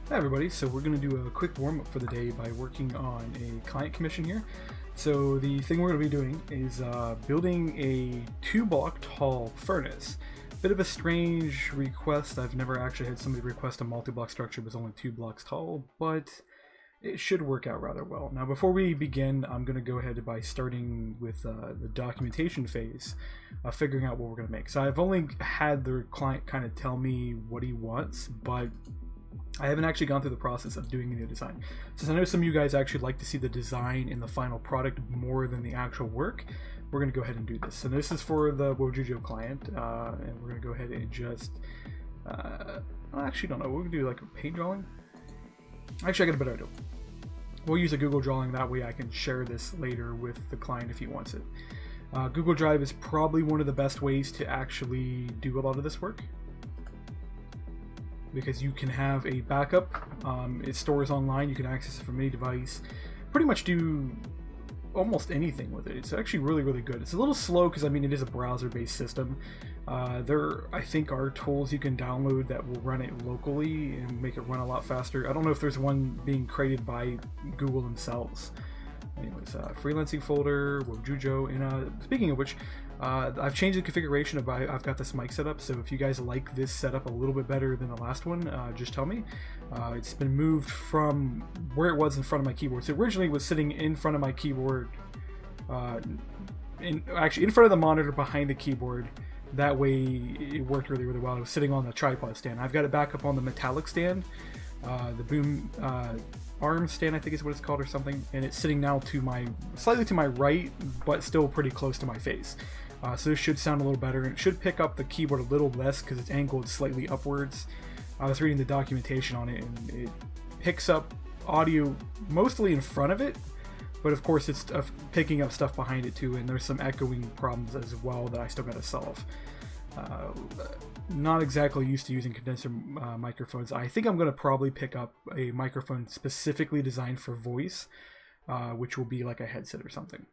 Hi everybody, so we're going to do a quick warm-up for the day by working on a client commission here. So the thing we're going to be doing is building a 2-block tall furnace. Bit of a strange request. I've never actually had somebody request a multi-block structure that's only 2 blocks tall, but it should work out rather well. Now before we begin, I'm going to go ahead by starting with the documentation phase, figuring out what we're going to make. So I've only had the client kind of tell me what he wants, but I haven't actually gone through the process of doing the design. Since I know some of you guys actually like to see the design in the final product more than the actual work, we're going to go ahead and do this. So this is for the Wojujo client, and we're going to go ahead and just, I actually don't know, we're going to do like a paint drawing? Actually, I got a better idea. We'll use a Google drawing, that way I can share this later with the client if he wants it. Google Drive is probably one of the best ways to actually do a lot of this work, because you can have a backup. It stores online, you can access it from any device, pretty much do almost anything with it. It's actually really good. It's a little slow because I mean it is a browser based system. There I think are tools you can download that will run it locally and make it run a lot faster. I don't know if there's one being created by Google themselves. Anyways, freelancing folder, Wojujo, and speaking of which, I've changed the configuration of I've got this mic set up, so if you guys like this setup a little bit better than the last one, just tell me. It's been moved from where it was in front of my keyboard. So originally it was sitting in front of my keyboard, actually in front of the monitor behind the keyboard. That way it worked really well. It was sitting on the tripod stand. I've got it back up on the metallic stand, the boom arm stand I think is what it's called or something, and it's sitting now to my slightly to my right, but still pretty close to my face. So this should sound a little better, and it should pick up the keyboard a little less because it's angled slightly upwards. I was reading the documentation on it, and it picks up audio mostly in front of it, but of course it's picking up stuff behind it too, and there's some echoing problems as well that I still gotta solve. Not exactly used to using condenser microphones. I think I'm going to probably pick up a microphone specifically designed for voice, which will be like a headset or something.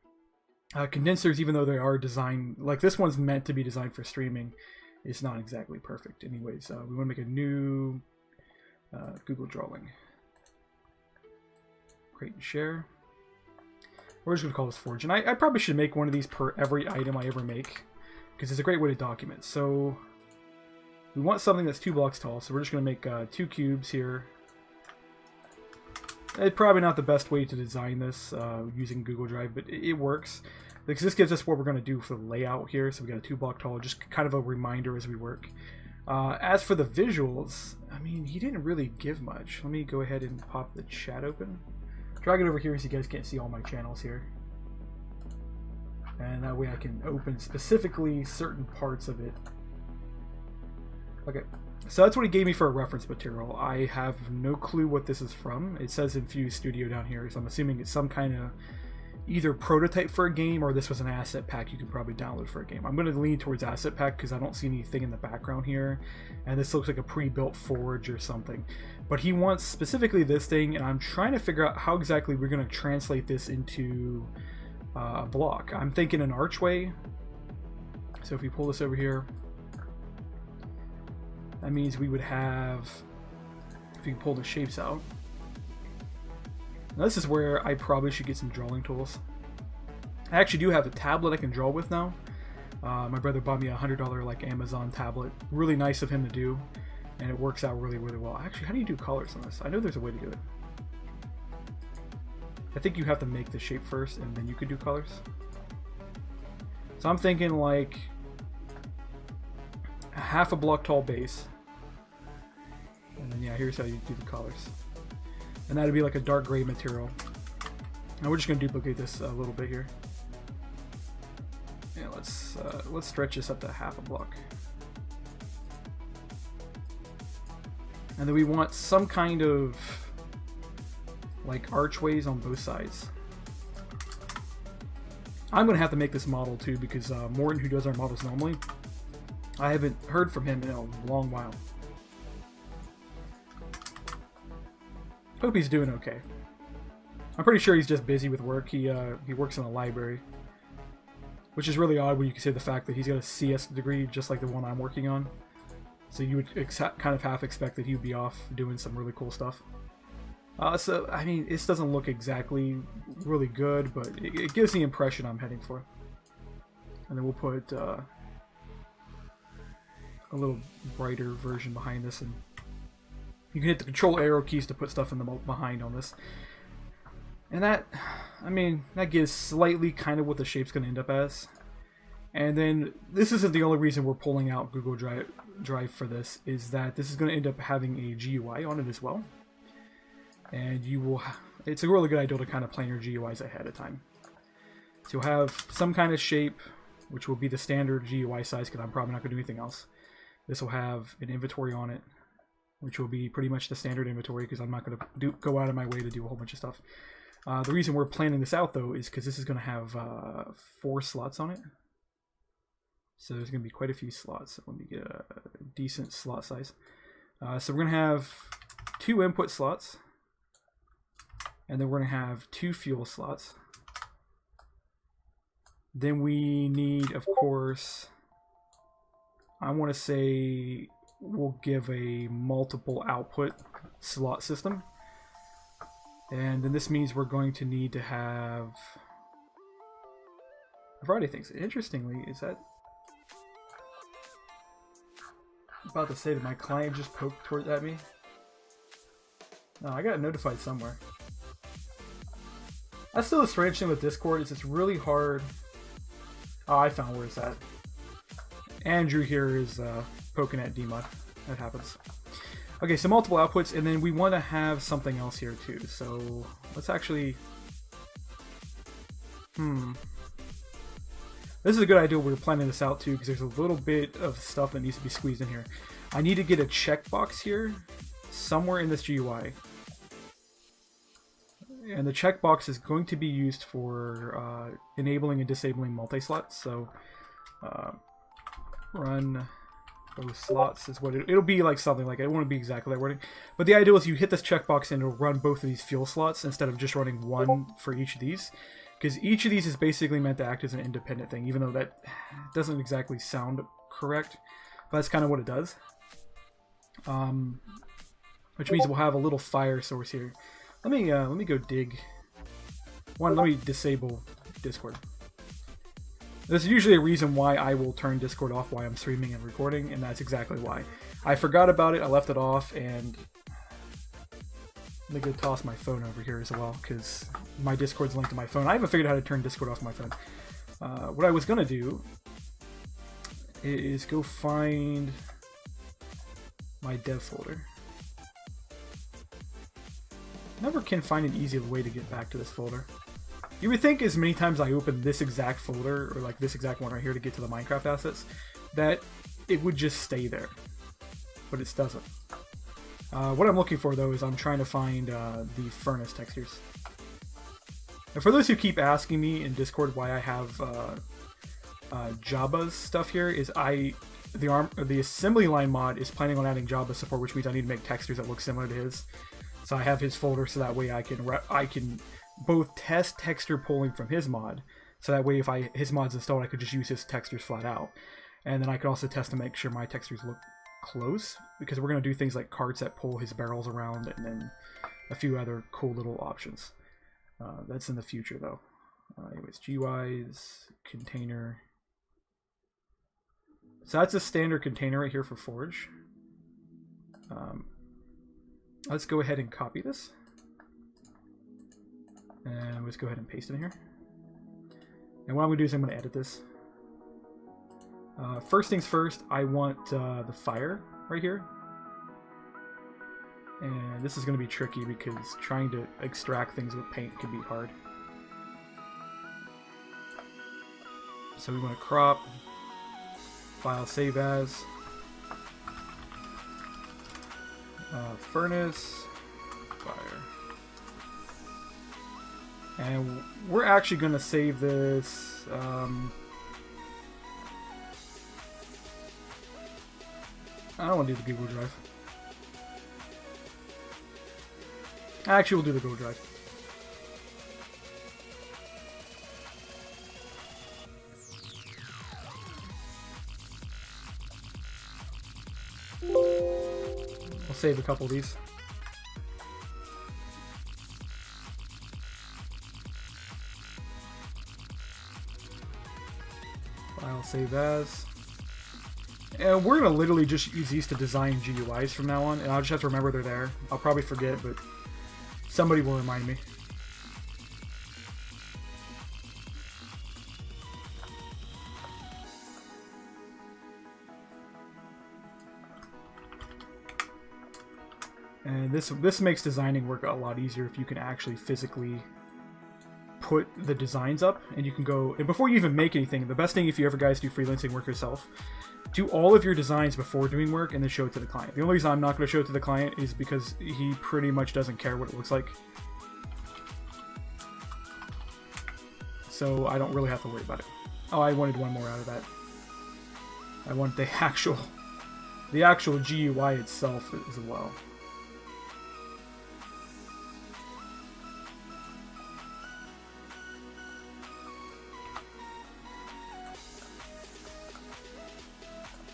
Condensers, even though they are designed, like this one's meant to be designed for streaming, it's not exactly perfect. Anyways, we want to make a new Google drawing. Create and share. We're just going to call this Forge. And I probably should make one of these per every item I ever make, because it's a great way to document. So we want something that's 2 blocks tall, so we're just going to make 2 cubes here. It's probably not the best way to design this using Google Drive, but it works, because this gives us what we're going to do for the layout here. So we got a 2 block tall, just kind of a reminder as we work. As for the visuals, I mean, he didn't really give much. Let me go ahead and pop the chat open. Drag it over here so you guys can't see all my channels here. And that way I can open specifically certain parts of it. Okay, so that's what he gave me for a reference material. I have no clue what this is from. It says Infuse Studio down here, so I'm assuming it's some kind of either prototype for a game, or this was an asset pack you could probably download for a game. I'm going to lean towards asset pack because I don't see anything in the background here, and this looks like a pre-built forge or something. But he wants specifically this thing, and I'm trying to figure out how exactly we're going to translate this into a block. I'm thinking an archway. So if we pull this over here, that means we would have, if you can pull the shapes out. Now this is where I probably should get some drawing tools. I actually do have a tablet I can draw with now. My brother bought me a $100 like Amazon tablet. Really nice of him to do, and it works out really well. Actually, how do you do colors on this? I know there's a way to do it. I think you have to make the shape first, and then you could do colors. So I'm thinking like a half a block tall base. And then yeah, here's how you do the colors. And that'd be like a dark gray material. Now we're just gonna duplicate this a little bit here. Yeah, let's stretch this up to half a block. And then we want some kind of like archways on both sides. I'm gonna have to make this model too, because Morton, who does our models normally, I haven't heard from him in a long while. Hope he's doing okay. I'm pretty sure he's just busy with work. He works in a library, which is really odd when you consider the fact that he's got a CS degree just like the one I'm working on. So you would kind of half expect that he'd be off doing some really cool stuff. So, I mean, this doesn't look exactly really good, but it gives the impression I'm heading for. And then we'll put a little brighter version behind this, and you can hit the control arrow keys to put stuff in the behind on this. And that, I mean, that gives slightly kind of what the shape's going to end up as. And then this isn't the only reason we're pulling out Google Drive for this, is that this is going to end up having a GUI on it as well. And you will, it's a really good idea to kind of plan your GUIs ahead of time. So you'll have some kind of shape, which will be the standard GUI size, because I'm probably not going to do anything else. This will have an inventory on it, which will be pretty much the standard inventory, because I'm not going to go out of my way to do a whole bunch of stuff. The reason we're planning this out, though, is because this is going to have 4 slots on it. So there's going to be quite a few slots. So let me get a decent slot size. So we're going to have 2 input slots. And then we're going to have 2 fuel slots. Then we need, of course, I want to say we'll give a multiple output slot system. And then this means we're going to need to have a variety of things. Interestingly, is that... I'm about to say that my client just poked toward at me. No, I got notified somewhere. That's still the strange thing with Discord, is it's really hard. Oh, I found where it's at. Andrew here is poking at DMod. That happens. Okay, so multiple outputs, and then we want to have something else here too. So let's actually... This is a good idea. We're planning this out too, because there's a little bit of stuff that needs to be squeezed in here. I need to get a checkbox here somewhere in this GUI. And the checkbox is going to be used for enabling and disabling multi-slots. So run those slots is what it'll be, like something like it. It won't be exactly that wording. But the idea is you hit this checkbox and it'll run both of these fuel slots instead of just running one for each of these. Because each of these is basically meant to act as an independent thing, even though that doesn't exactly sound correct. But that's kind of what it does. Which means we'll have a little fire source here. Let me go dig. Let me disable Discord. There's usually a reason why I will turn Discord off while I'm streaming and recording, and that's exactly why. I forgot about it, I left it off, and let me go toss my phone over here as well, because my Discord's linked to my phone. I haven't figured out how to turn Discord off my phone. What I was going to do is go find my dev folder. Never can find an easy way to get back to this folder. You would think as many times I open this exact folder, or like this exact one right here to get to the Minecraft assets, that it would just stay there. But it doesn't. What I'm looking for, though, is I'm trying to find the furnace textures. And for those who keep asking me in Discord why I have Jabba's stuff here, is the assembly line mod is planning on adding Jabba support, which means I need to make textures that look similar to his. So I have his folder, so that way I can both test texture pulling from his mod, so that way if his mod's installed, I could just use his textures flat out. And then I can also test to make sure my textures look close, because we're going to do things like carts that pull his barrels around, and then a few other cool little options. That's in the future, though. Anyways, GUIs, container. So that's a standard container right here for Forge. Let's go ahead and copy this. And let's go ahead and paste it in here. And what I'm going to do is I'm going to edit this. First things first, I want the fire right here. And this is going to be tricky because trying to extract things with paint can be hard. So we want to crop, file save as, furnace, fire. And we're actually going to save this. I don't want to do the Google Drive. Actually, we'll do the Google Drive. save a couple of these. File save as. And we're going to literally just use these to design GUIs from now on, and I'll just have to remember they're there. I'll probably forget, but somebody will remind me. And this makes designing work a lot easier if you can actually physically put the designs up, and you can go, and before you even make anything, the best thing if you ever guys do freelancing work yourself, do all of your designs before doing work and then show it to the client. The only reason I'm not going to show it to the client is because he pretty much doesn't care what it looks like. So I don't really have to worry about it. Oh, I wanted one more out of that. I want the actual GUI itself as well.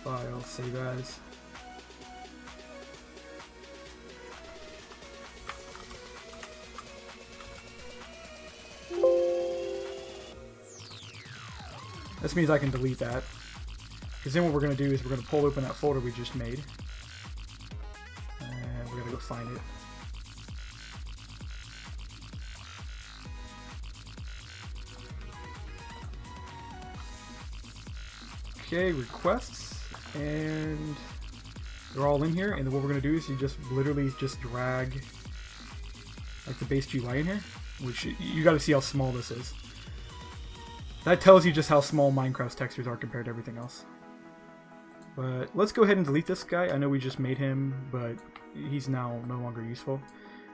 File, save as. This means I can delete that. Because then what we're going to do is we're going to pull open that folder we just made. And we're going to go find it. Okay, requests. And they're all in here, and then what we're going to do is you just literally just drag like the base GUI in here, which you got to see how small this is. That tells you just how small Minecraft's textures are compared to everything else. But let's go ahead and delete this guy. I know we just made him, but he's now no longer useful.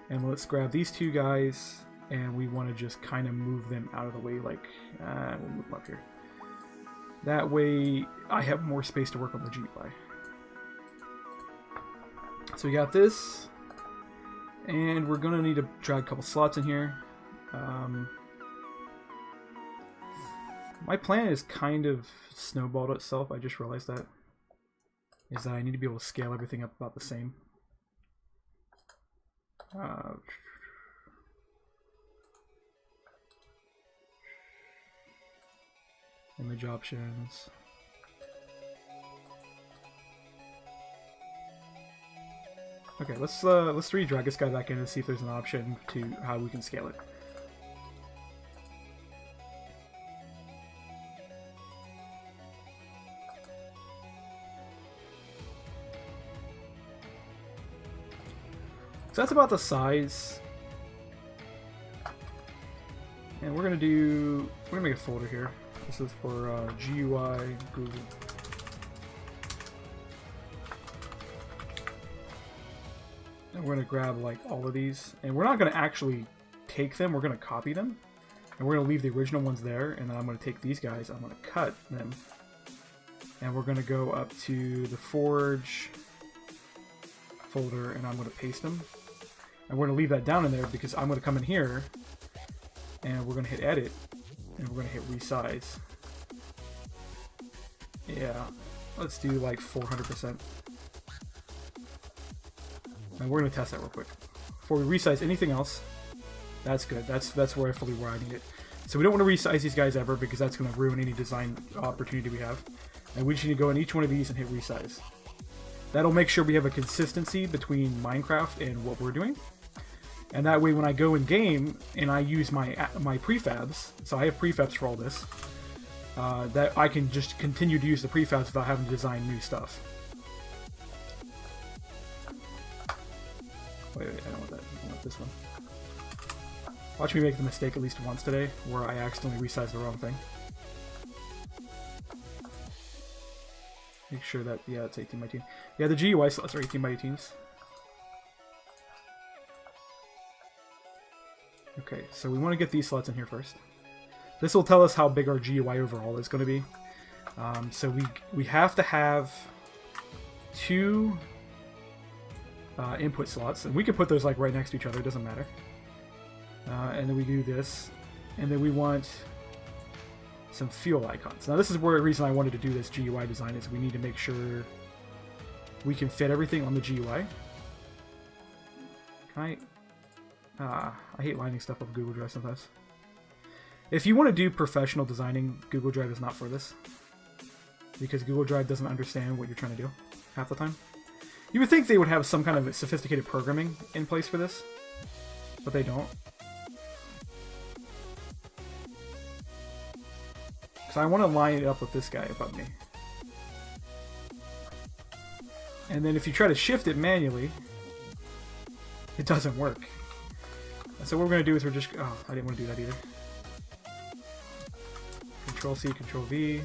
And let's grab these two guys, and we want to just kind of move them out of the way, like we'll move them up here. That way, I have more space to work on the GUI. So we got this, and we're gonna need to drag a couple slots in here. My plan is kind of snowballed itself. I just realized that. Is that I need to be able to scale everything up about the same. Image options. Okay, let's redrag this guy back in and see if there's an option to how we can scale it. So that's about the size. And we're gonna make a folder here. This is for GUI Google. And we're gonna grab like all of these, and we're not gonna actually take them, we're gonna copy them. And we're gonna leave the original ones there, and then I'm gonna take these guys, I'm gonna cut them. And we're gonna go up to the Forge folder, and I'm gonna paste them. And we're gonna leave that down in there because I'm gonna come in here, and we're gonna hit edit, and we're gonna hit resize. Yeah, let's do like 400%. And we're gonna test that real quick. Before we resize anything else, that's good. That's where I need it. So we don't want to resize these guys ever because that's gonna ruin any design opportunity we have. And we just need to go in each one of these and hit resize. That'll make sure we have a consistency between Minecraft and what we're doing. And that way when I go in game and I use my prefabs, so I have prefabs for all this, that I can just continue to use the prefabs without having to design new stuff. Wait, I don't want that. I want this one. Watch me make the mistake at least once today, where I accidentally resized the wrong thing. Make sure that, yeah, it's 18 by 18. Yeah, the GUI slots are 18 by 18s. Okay, so we want to get these slots in here first. This will tell us how big our GUI overall is going to be. So we have to have 2 input slots, and we can put those like right next to each other, it doesn't matter. And then we do this, and then we want some fuel icons. Now this is where the reason I wanted to do this GUI design is we need to make sure we can fit everything on the GUI. Can I hate lining stuff up with Google Drive sometimes. If you want to do professional designing, Google Drive is not for this. Because Google Drive doesn't understand what you're trying to do half the time. You would think they would have some kind of sophisticated programming in place for this, but they don't. So I want to line it up with this guy above me. And then if you try to shift it manually, it doesn't work. So what we're going to do is we're just... Oh, I didn't want to do that either. Control C, Control V.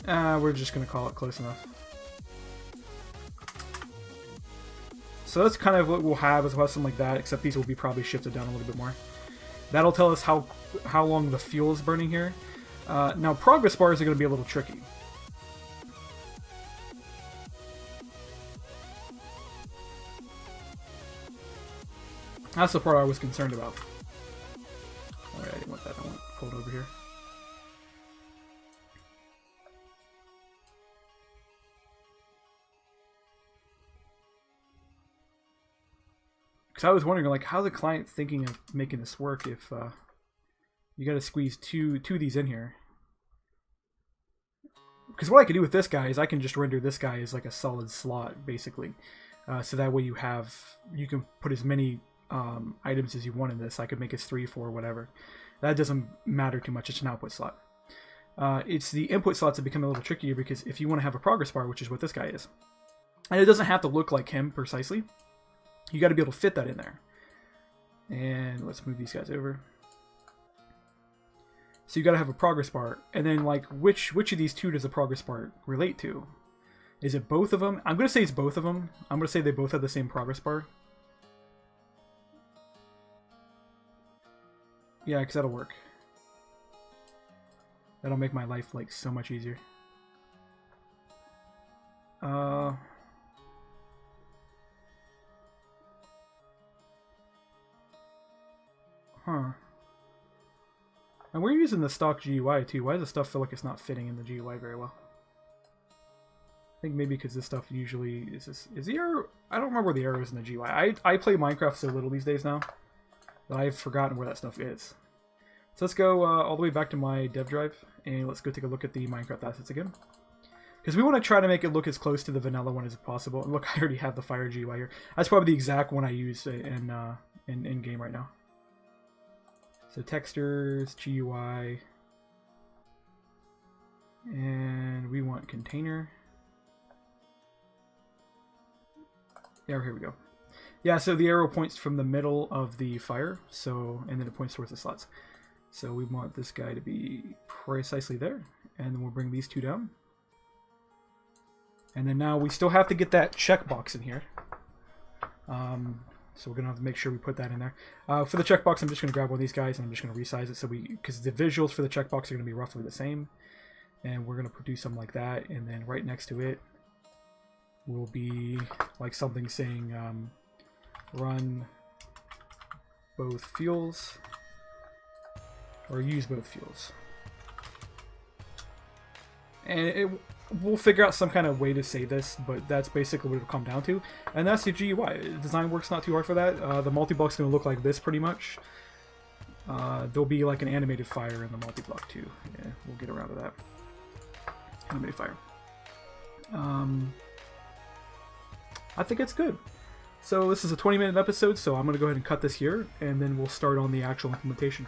We're just going to call it close enough. So that's kind of what we'll have, is we'll have something like that, except these will be probably shifted down a little bit more. That'll tell us how long the fuel is burning here. Now progress bars are going to be a little tricky. That's the part I was concerned about. Alright, I didn't want that. I want it pulled over here. Because I was wondering, like, how's the client thinking of making this work if you got to squeeze two of these in here? Because what I can do with this guy is I can just render this guy as like a solid slot, basically. So that way you can put as many items as you want in this. I could make it 3, 4, whatever. That doesn't matter too much. It's an output slot. It's the input slots that become a little trickier, because if you want to have a progress bar, which is what this guy is, and it doesn't have to look like him precisely, you got to be able to fit that in there. And let's move these guys over. So you got to have a progress bar, and then like which of these two does the progress bar relate to? Is it both of them? I'm going to say it's both of them. I'm going to say they both have the same progress bar. Yeah, because that'll work. That'll make my life like so much easier. And we're using the stock GUI too. Why does the stuff feel like it's not fitting in the GUI very well? I think maybe because this stuff usually is the arrow. I don't remember where the arrow is in the GUI. I play Minecraft so little these days now that I've forgotten where that stuff is. So let's go all the way back to my dev drive, and let's go take a look at the Minecraft assets again. Because we want to try to make it look as close to the vanilla one as possible. And look, I already have the fire GUI here. That's probably the exact one I use in game right now. So textures, GUI, and we want container. Yeah, here we go. Yeah, so the arrow points from the middle of the fire, and then it points towards the slots. So we want this guy to be precisely there, and then we'll bring these two down. And then now we still have to get that checkbox in here. So we're going to have to make sure we put that in there. For the checkbox, I'm just going to grab one of these guys, and I'm just going to resize it because the visuals for the checkbox are going to be roughly the same. And we're going to do something like that, and then right next to it will be like something saying run both fuels, or use both fuels. And we'll figure out some kind of way to say this, but that's basically what it'll come down to. And that's the GUI. Design work's not too hard for that. The multi-block's going to look like this pretty much. There'll be like an animated fire in the multi-block too. Yeah, we'll get around to that. Animated fire. I think it's good. So this is a 20-minute episode, so I'm going to go ahead and cut this here, and then we'll start on the actual implementation.